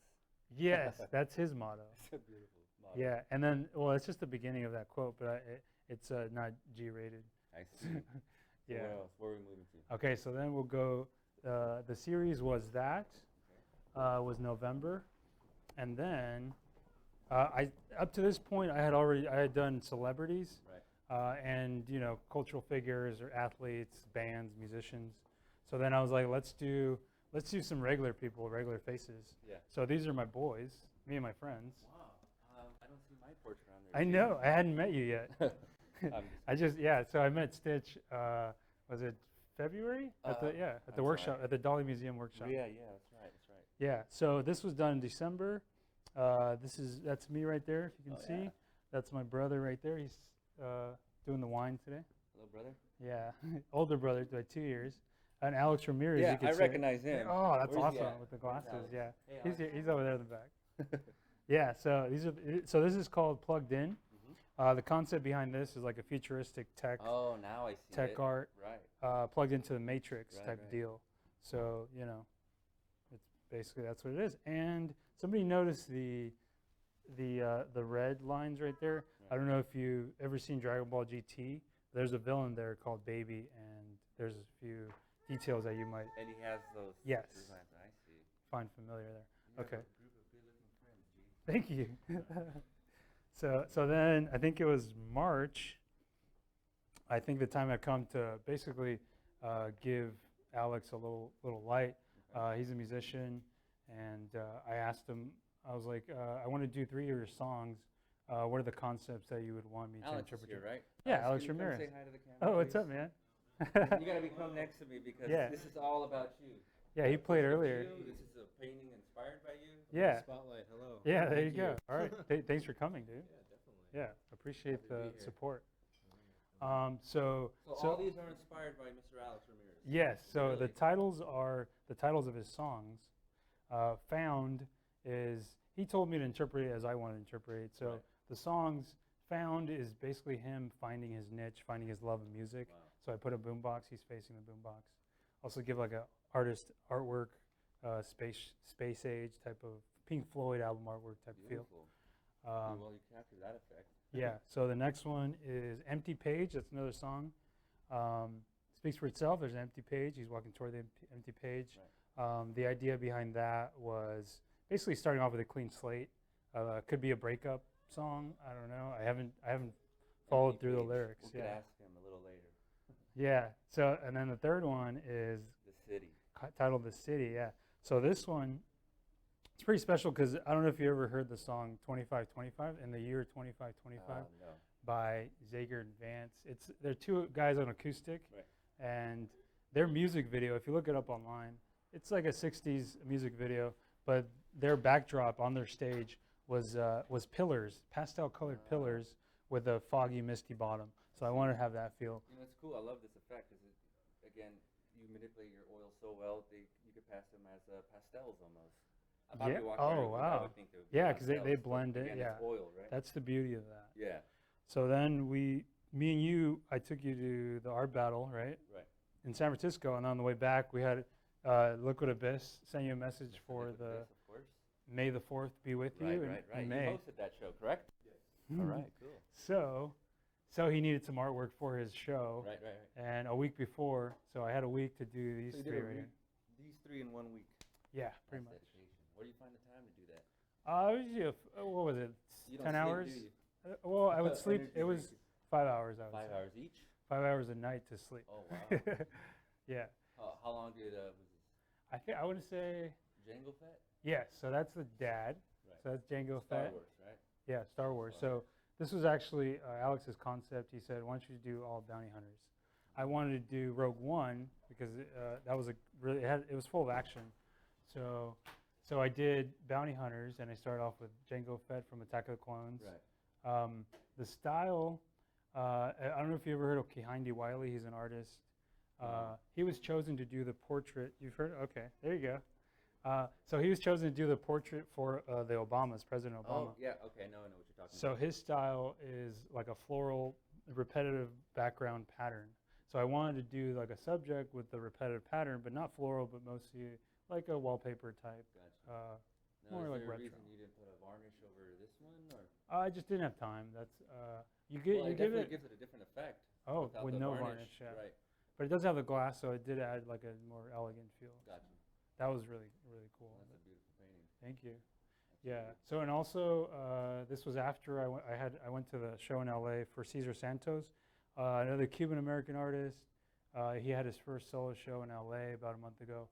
yes, that's his motto. It's a beautiful model. Yeah, and then well, it's just the beginning of that quote, but it's not G-rated. I see. So Yeah. Where else? Where are we moving to? Okay, so then we'll go. The series was was November, and then I up to this point I had done celebrities, Right. and cultural figures or athletes, bands, musicians. So then I was like, let's do some regular people, regular faces. Yeah. So these are my boys, me and my friends. Wow. I don't see my portrait on there. I Gee. know I hadn't met you yet. I'm just So I met Stitch. Was it February at the that's workshop right. at the Dolly Museum workshop? Yeah, that's right. That's right. Yeah. So this was done in December. That's me right there. If you can Oh, see, yeah. that's my brother right there. He's doing the wine today. Hello, brother. Yeah, older brother by 2 years. And Alex Ramirez. Yeah, you could I see. recognize him. Oh, that's Where's he awesome at? with the Where's glasses. Alex? Yeah, Hey, he's Alex. here, he's over there in the back. Yeah. So this is called Plugged In. The concept behind this is like a futuristic tech Oh, now I see tech it. art Right. plugged into the Matrix Right, type right. deal. So it's basically that's what it is. And somebody noticed the red lines right there. I don't know if you ever seen Dragon Ball GT. There's a villain there called Baby, and there's a few details that you might And he has those. Yes. designs. I see. find familiar there. You have Okay. a group of good-looking friends, G. Thank you. So then I think it was March. I think the time had come to basically give Alex a little light. He's a musician, and I asked him. I was like, I want to do 3 of your songs. What are the concepts that you would want me to Alex is interpret? here, right? Yeah, Alex can you come Ramirez. say hi to the camera, Oh, what's please? up, man? You gotta be come next to me because Yeah. this is all about you. Yeah, he played This is earlier. you, This is a painting inspired by you. Yeah. Spotlight. Hello. Yeah, there you Thank go. All right. Thanks for coming, dude. Yeah, definitely. Yeah, appreciate Happy to be the here. support. So all these are inspired by Mr. Alex Ramirez. Yes. So the Really? titles are the titles of his songs. Found is he told me to interpret it as I want to interpret it. So Right. the songs Found is basically him finding his niche, finding his love of music. Wow. So I put a boombox. He's facing the boombox. Also give like a artwork, space age type of Pink Floyd album artwork type of feel. Beautiful. Um, You captured that effect. Yeah. So the next one is Empty Page. That's another song. Speaks for itself. There's an empty page. He's walking toward the empty page. The idea behind that was basically starting off with a clean slate. Could be a breakup song. I don't know. I haven't followed Empty through the page. lyrics. We could Yeah. ask him a little later. Yeah. So and then the third one is The city. titled "The City." Yeah. So this one, it's pretty special because I don't know if you ever heard the song "2525" in the year 2525 No. by Zager and Vance. They're two guys on acoustic, Right. and their music video, if you look it up online, it's like a 60s music video, but their backdrop on their stage was pillars, pastel colored pillars with a foggy, misty bottom. So I wanted to have that feel. You know, it's cool. I love this effect because, again, you manipulate your oils so well, you could pass them as pastels almost. Yeah. Walk Oh, around, I wow. would think they would be Yeah, because they pastels, but blend it. again, Yeah. it's oil, right? That's the beauty of that. Yeah. So then me and you, I took you to the art battle, right? Right. In San Francisco, and on the way back, we had Liquid Abyss send you a message for Liquid the Abyss, of course. May the 4th be with Right, you right, right. in You May. hosted that show, correct? All right, cool. So he needed some artwork for his show. Right, right, right. And a week before, so I had a week to do these So you three did right here. these 3 in 1 week. Yeah, pretty That's much. dedication. Where do you find the time to do that? Usually, what was it, You don't 10 sleep, hours? do you? Well, I would sleep, Energy it was drink. 5 hours, I would 5 say. hours each? 5 hours a night to sleep. Oh, wow. Yeah. How long did was this I want to say, Django Fett? yes, so that's the dad. Right. So that's Django Star Fett. Wars, right? Yeah, Star Wars. Star So this was actually Alex's concept. He said, why don't you do all bounty hunters? I wanted to do Rogue One because that was it was full of action. So I did bounty hunters, and I started off with Jango Fett from Attack of the Clones. Right. The style, I don't know if you ever heard of Kehinde Wiley. He's an artist. He was chosen to do the portrait. You've heard? Okay, there you go. So he was chosen to do the portrait for the Obamas, President Obama. Oh, yeah, okay, I know what you're talking So about. his style is like a floral, repetitive background pattern. So I wanted to do like a subject with the repetitive pattern, but not floral, but mostly like a wallpaper type. Gotcha. Now, more is like there a retro. reason you didn't put a varnish over this one, or? I just didn't have time. That's you Well, give definitely it. gives it a different effect. Oh, without with the no varnish, yeah. Right, But it does have the glass, so it did add like a more elegant feel. gotcha. That was really cool. That's a beautiful painting. Thank you. That's Yeah. beautiful. So and also this was after I went to the show in LA for Cesar Santos, another Cuban American artist. He had his first solo show in LA about a month ago,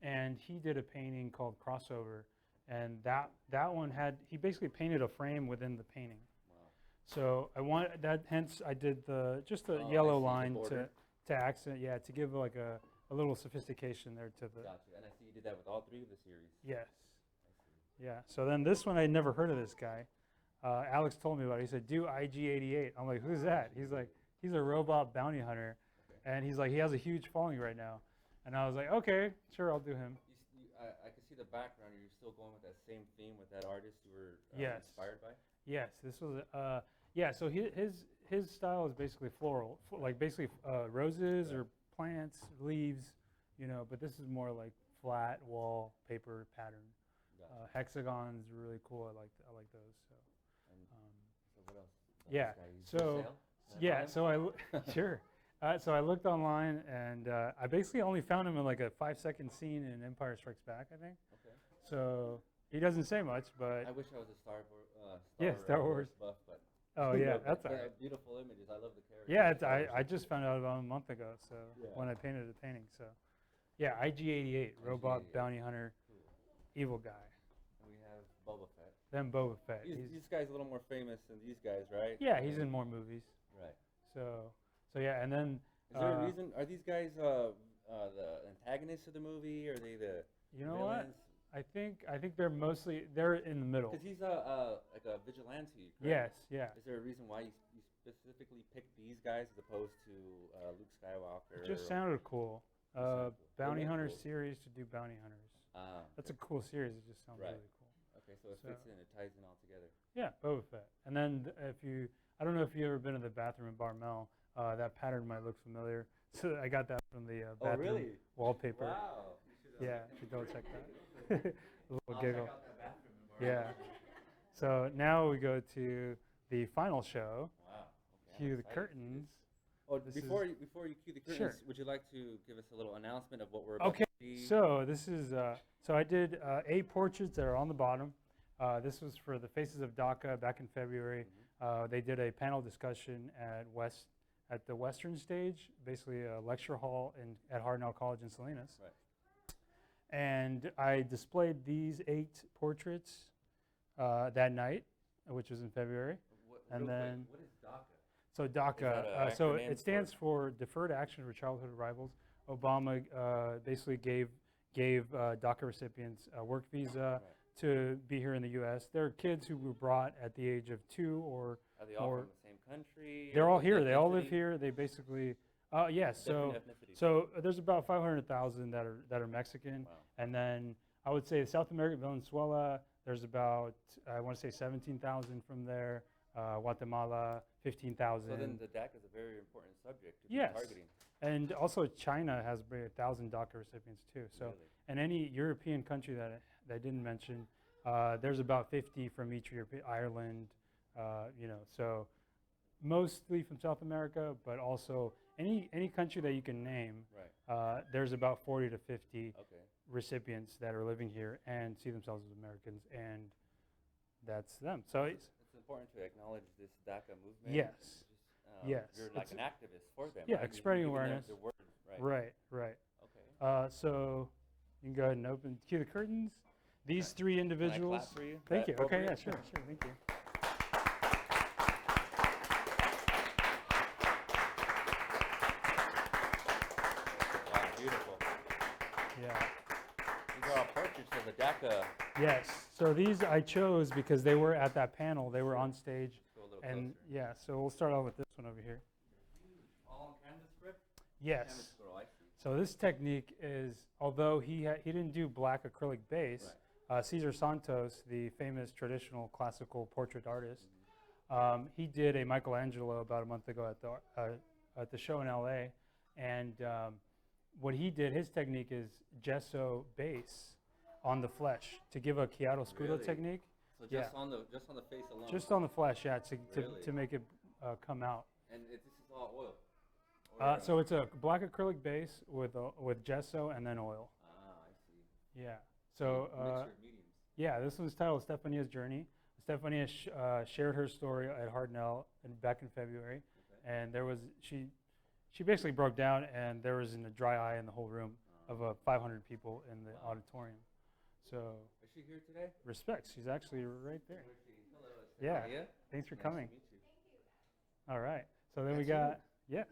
and he did a painting called Crossover, and that one he basically painted a frame within the painting. Wow. So I want that. Hence, I did just the Oh, I yellow see the line border. to accent, to give like a little sophistication there to the. Gotcha. And I see you did that with all 3 of the series. Yes. I see. Yeah. So then this one, I'd never heard of this guy. Alex told me about it. He said, "Do IG-88." I'm like, "Who's that?" He's like, "He's a robot bounty hunter," and he's like, "He has a huge following right now." And I was like, "Okay, sure, I'll do him." I can see the background. You're still going with that same theme with that artist you were Yes. inspired by? Yes. This was So his style is basically floral, like basically roses or plants, leaves, But this is more like flat wall paper pattern. Gotcha. Hexagons are really cool. I like those. So. And so what else? Yeah, This guy, he's for so- sale? Can I Yeah, buy him? so sure. So I looked online, and I basically only found him in like a 5-second scene in Empire Strikes Back, I think. Okay. So he doesn't say much, but I wish I was a Star Star Wars. buff, but oh yeah, but that's all the right. beautiful images. I love the character. Yeah, I just found out about him a month ago. So Yeah. when I painted the painting, so yeah, IG-88, robot IG-88. bounty hunter, Cool. evil guy. And we have Boba Fett. Then Boba Fett. This guy's a little more famous than these guys, right? Yeah, he's in more movies. Right. So yeah, and then Is there a reason? Are these guys the antagonists of the movie? Or are they the you know what? villains? I think they're in the middle. Because he's like a vigilante. Correct? Yes, yeah. Is there a reason why you specifically picked these guys as opposed to Luke Skywalker? It just or- sounded cool. sounded cool. Bounty It is Hunter cool. series to do bounty hunters. That's a okay. cool series. It just sounds Right. really cool. Okay, so it so- fits in. It ties in all together. Yeah, Boba Fett. And then I don't know if you've ever been to the bathroom in Barmel. That pattern might look familiar. So I got that from the bathroom wallpaper. Wow. Yeah, you should double check that. A little giggle. Yeah. So now we go to the final show. Wow. Okay, I'm Cue the excited. curtains. Oh, This before you cue the curtains, Sure. would you like to give us a little announcement of what we're about Okay, to see? so this is so I did 8 portraits that are on the bottom. This was for the Faces of DACA back in February. They did a panel discussion at the Western Stage, basically a lecture hall at Hartnell College in Salinas. Right. And I displayed these 8 portraits that night, which was in February. And Real quick, then- what is DACA? So that DACA, a so acronym it stands for Deferred Action for Childhood Arrivals. Obama basically gave DACA recipients a work visa to be here in the U.S. There are kids who were brought at the age of 2 or Are they all more. from the same country? They're or all what's the here. They all live ethnicity? here. They basically, yes. Different So ethnicities. so there's about 500,000 that are Mexican, Wow. and then I would say South America, Venezuela. There's about I want to say 17,000 from there. Guatemala, 15,000. So then the DACA is a very important subject to be Yes. targeting. And also China has 1,000 DACA recipients too. So, Really? and any European country that I didn't mention, there's about 50 from each European, Ireland, so mostly from South America, but also any country that you can name, Right. there's about 40 to 50 Okay. recipients that are living here and see themselves as Americans, and that's them. So It's important to acknowledge this DACA movement. Yes. Just, Yes. You're like It's- an activist for them. yeah, right? You're spreading giving them awareness. The word, right. right. Okay. So you can go ahead and cue the curtains. These Okay. three Can I individuals. clap for you? Is Thank that you. Okay, yeah, appropriate? sure, thank you. Wow, beautiful. Yeah. These are all portraits of the DACA. Yes. So these I chose because they were at that panel. They were on stage, Go a little and closer. yeah. So we'll start off with this one over here. All on canvas script? Yes. Canvas scroll, I see. So this technique is, although he didn't do black acrylic base, Cesar Santos, the famous traditional classical portrait artist, he did a Michelangelo about a month ago at the show in LA, and what he did, his technique is gesso base on the flesh to give a chiaroscuro Really? technique. So Yeah. just on the face alone. Just on the flesh, yeah, to Really? make it come out. And this is all oil. Or, So it's a black acrylic base with gesso and then oil. I see. Yeah. So Mixture of mediums. yeah, this one's titled Stefania's Journey. Stefania shared her story at Hartnell back in February, Okay. and there was she basically broke down, and there was a dry eye in the whole room of 500 people in the Wow. auditorium. So Is she here today? respect, she's actually right there. Where is she? Hello, Yeah. Stefania. Thanks for Nice coming. To meet you. All right. So then we That's you? got yes,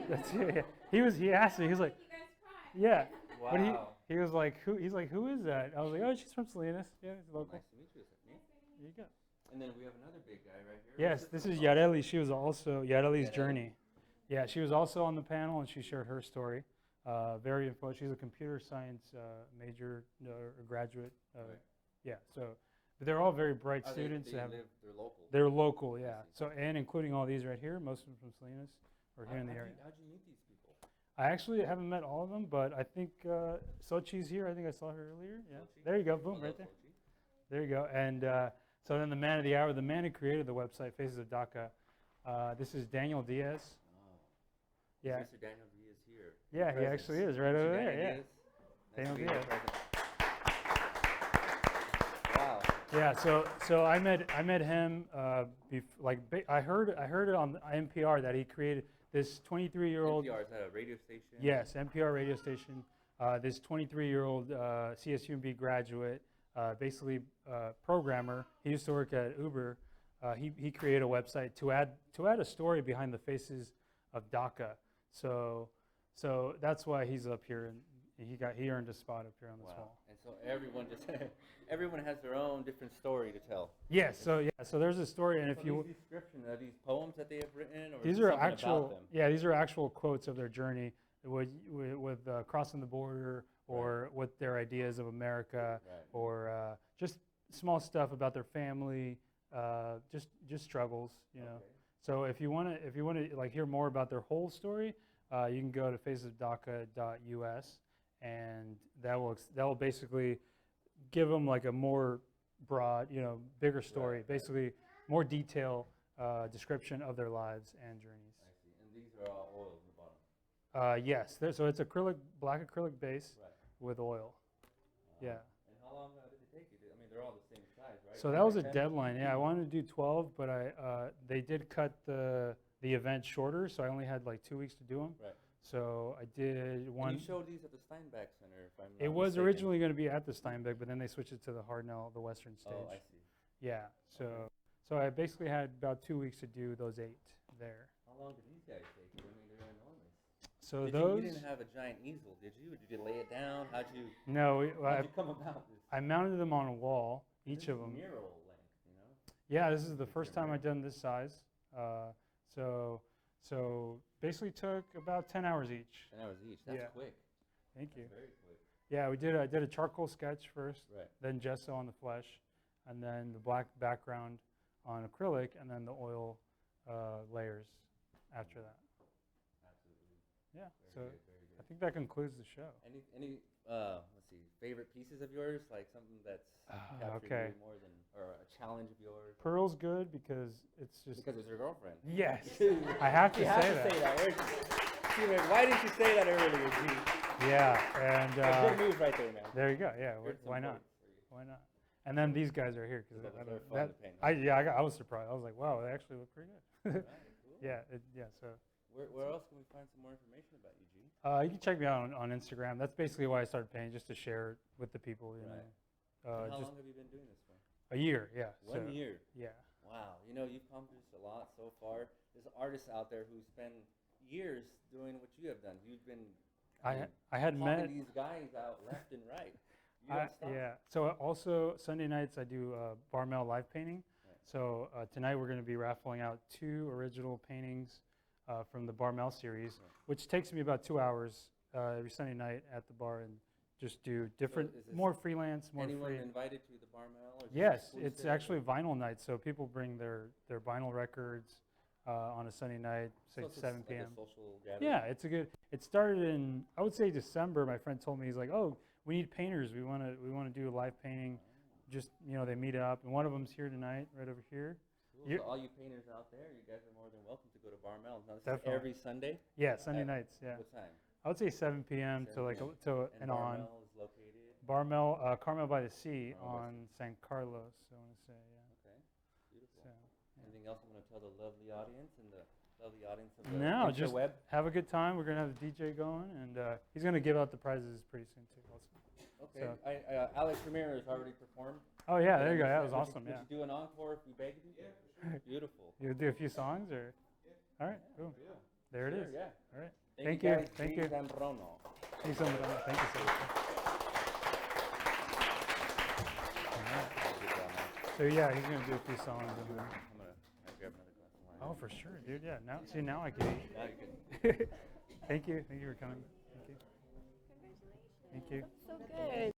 that's you. Yeah. He asked me. He was like, You guys cry. yeah. But Wow. he was like, who? He's like, who is that? I was like, oh, she's from Salinas. Yeah, it's local. Nice to meet you. Is that me? There you go. And then we have another big guy right here. Yes, What's this one is called? Yareli. She was also Yareli's Yareli. journey. Yeah, she was also on the panel, and she shared her story. Very influential. She's a computer science major or graduate. Right. Yeah, so but they're all very bright Are students. They that have, live, they're local. they're local, yeah. see. So and including all these right here, most of them from Salinas or here in the area. How'd you meet these people? I actually haven't met all of them, but I think Sochi's here. I think I saw her earlier. Yeah, Sochi? there you go. Boom, Hello, right there. Sochi. There you go. And so then the man of the hour, the man who created the website Faces of DACA. This is Daniel Diaz. Oh. Yeah, Mr. Daniel Diaz here. yeah, he Presence. actually is right Mr. over there. Daniel Yeah, Diaz. Nice Daniel to be here, Diaz. present. Wow. yeah. So I met him. I heard it on NPR that he created this 23-year-old. NPR, is that a radio station? Yes, NPR radio station. This 23-year-old CSUMB graduate, basically programmer. He used to work at Uber. He created a website to add a story behind the faces of DACA. So that's why he's up here, and he earned a spot up here on this Wow. wall. And so everyone has their own different story to tell. Yes. So there's a story, and if So you these descriptions, are these poems that they have written, or these is it are something actual about them? these are actual quotes of their journey with crossing the border or with their ideas of America Right. or just small stuff about their family, just struggles, you know. Okay. So if you want to like hear more about their whole story, you can go to facesofdaca.us, and that will basically give them like a more broad, bigger story, Right. basically more detailed description of their lives and journeys. I see. And these are all oil in the bottom. Yes, so it's black acrylic base Right. with oil. Yeah. And how long did it take you? I mean, they're all the same size, right? So that was a 10? deadline. Yeah, I wanted to do 12, but they did cut the event shorter, so I only had like 2 weeks to do them. Right. So I did one. And you showed these at the Steinbeck Center, if I'm not It was mistaken. originally going to be at the Steinbeck, but then they switched it to the Hartnell, the Western stage. Oh, I see. Yeah. So I basically had about 2 weeks to do those 8 there. How long did these guys take you? I mean, they're enormous. So You those. didn't have a giant easel, did you? Or did you lay it down? How'd you No, come about this? I mounted them on a wall, each This of is them. mural length, you know? Yeah, this is the first time I've done this size. So basically took about 10 hours each. 10 hours each. That's Yeah. quick. Thank you. That's very quick. Yeah, I did a charcoal sketch first, Right. then gesso on the flesh, and then the black background on acrylic, and then the oil layers after that. Absolutely. Yeah, Very so good, very I good. think that concludes the show. Any let's see, favorite pieces of yours, like something that's captured okay. you more than, or a challenge of yours? Pearl's good because it's just Because it's your girlfriend. yes, I have to You say have to that. say that. See, man, why didn't you say that earlier, G? Yeah, and Good move right there, man. there you go. Yeah, Here's some why not? points for you. Why not? And then these guys are here because They're fun to paint. I was surprised. I was like, wow, they actually look pretty good. Right, cool. yeah. So Where else can we find some more information about you, G? you can check me out on Instagram. That's basically why I started painting, just to share it with the people. You Right. know, How just long have you been doing this for? a year. Yeah. 1 so, year. Yeah. Wow. You know, you've accomplished a lot so far. There's artists out there who spend years doing what you have done. You've been I had calling met. these guys out left and right. You don't stop. Yeah. So also Sunday nights I do Barmel live painting. Right. So tonight we're going to be raffling out 2 original paintings from the Barmel series, Right. which takes me about 2 hours every Sunday night at the bar and just do different, is this more freelance, more Anyone free. invited to the Barmel? Or is this Yes, exclusive? it's actually vinyl night, so people bring their vinyl records on a Sunday night, So 6 it's to 7 like p.m. a social gathering. Yeah, it's a good. It started in, I would say, December. My friend told me, he's like, "Oh, we need painters. We want to do a live painting." Just they meet up, and one of them's here tonight, right over here. Cool. You- So all you painters out there, you guys are more than welcome to go to Barmel. Now, this is Definitely. every Sunday? Yeah, Sunday At nights. Yeah, What time? I would say 7 p.m. to 7 like p.m. to And and on. Barmel is located? Barmel, Carmel by the Sea Carmel by the on San Carlos. I want to say, yeah. Okay, beautiful. So, yeah. Anything else you want to tell the lovely audience and the lovely audience of the No, just interweb? have a good time. We're gonna have the DJ going, and he's gonna give out the prizes pretty soon too. Also. Okay, So- Alex Ramirez already performed. Oh yeah, Did I there you go. miss That was Would awesome. you, Yeah. Would you do an encore if we begged you? Yeah, for sure. Beautiful. You'll do a few songs, or? All right. Cool. There it Sure, is. Yeah. All right. Thank you. you. Guys. Thank you. Zambrano. Thanks so much. Thank you so much. All right. Good job, man. So yeah, he's gonna do a few songs, and then. I'm gonna grab another glass of wine. Oh, for sure, dude. Yeah. Now I can eat. Now you can. Thank you. Thank you for coming. Thank you. Congratulations. Thank you. That's so good.